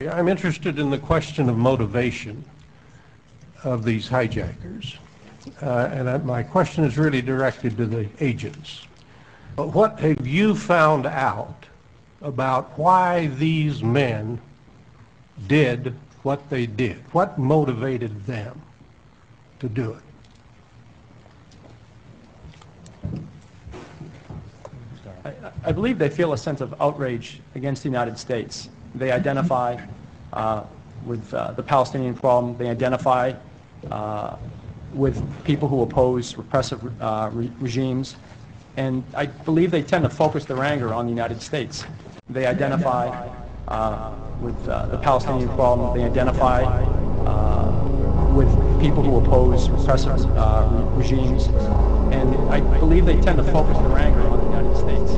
I'm interested in the question of motivation of these hijackers. My question is really directed to the agents. What have you found out about why these men did what they did? What motivated them to do it? I believe they feel a sense of outrage against the United States. They identify with the Palestinian problem. They identify with people who oppose repressive regimes. And I believe they tend to focus their anger on the United States. They identify with the Palestinian problem. They identify with people who oppose repressive regimes. And I believe they tend to focus their anger on the United States.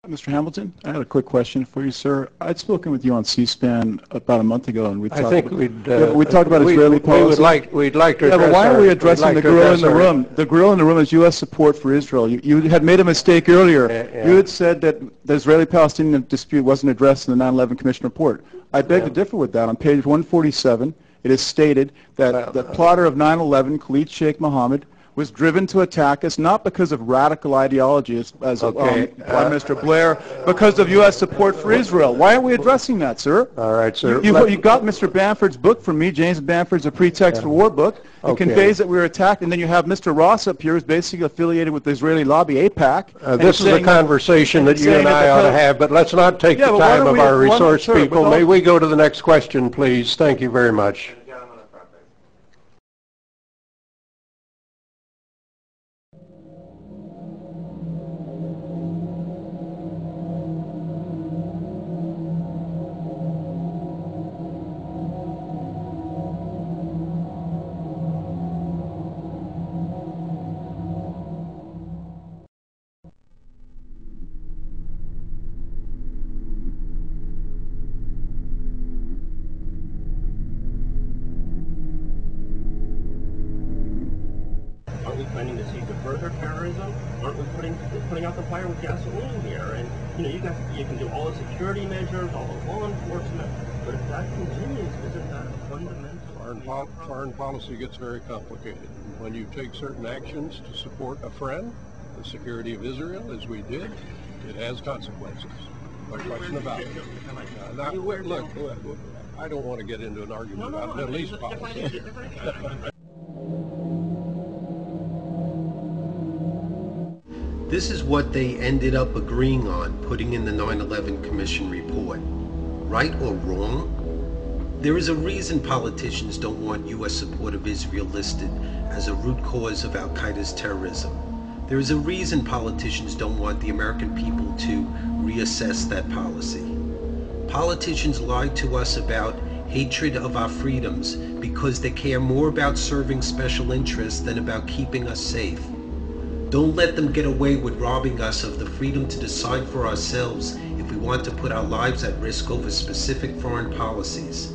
Mr. Hamilton, I had a quick question for you, sir. I'd spoken with you on C-SPAN about a month ago, and we talked about Israeli policy. We'd like to. Yeah, but why are we addressing the gorilla in the room? The gorilla in the room is U.S. support for Israel. You had made a mistake earlier. You had said that the Israeli-Palestinian dispute wasn't addressed in the 9/11 Commission report. I beg to differ with that. On page 147, it is stated that the plotter of 9/11, Khalid Sheikh Mohammed, was driven to attack us not because of radical ideology, as Prime Minister Blair, because of U.S. support for Israel. Why aren't we addressing that, sir? All right, sir. You got Mr. Bamford's book from me, James Bamford's A Pretext for War book. It conveys that we were attacked, and then you have Mr. Ross up here, who's basically affiliated with the Israeli lobby, AIPAC. This is a conversation that you and I ought to have, but let's not take the time of our resource people. May we go to the next question, please? Thank you very much. Aren't we planning to see the further terrorism? Aren't we putting out the fire with gasoline here? And you can do all the security measures, all the law enforcement, but if that continues, isn't that a fundamental? Foreign policy gets very complicated. When you take certain actions to support a friend, the security of Israel, as we did, it has consequences. No question about it. Look, I don't want to get into an argument about Middle East policy. This is what they ended up agreeing on, putting in the 9/11 Commission report. Right or wrong? There is a reason politicians don't want U.S. support of Israel listed as a root cause of Al-Qaeda's terrorism. There is a reason politicians don't want the American people to reassess that policy. Politicians lie to us about hatred of our freedoms because they care more about serving special interests than about keeping us safe. Don't let them get away with robbing us of the freedom to decide for ourselves if we want to put our lives at risk over specific foreign policies.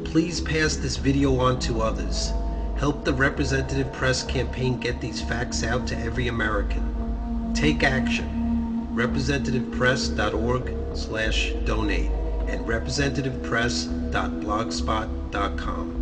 Please pass this video on to others. Help the Representative Press campaign get these facts out to every American. Take action. representativepress.org/donate and representativepress.blogspot.com.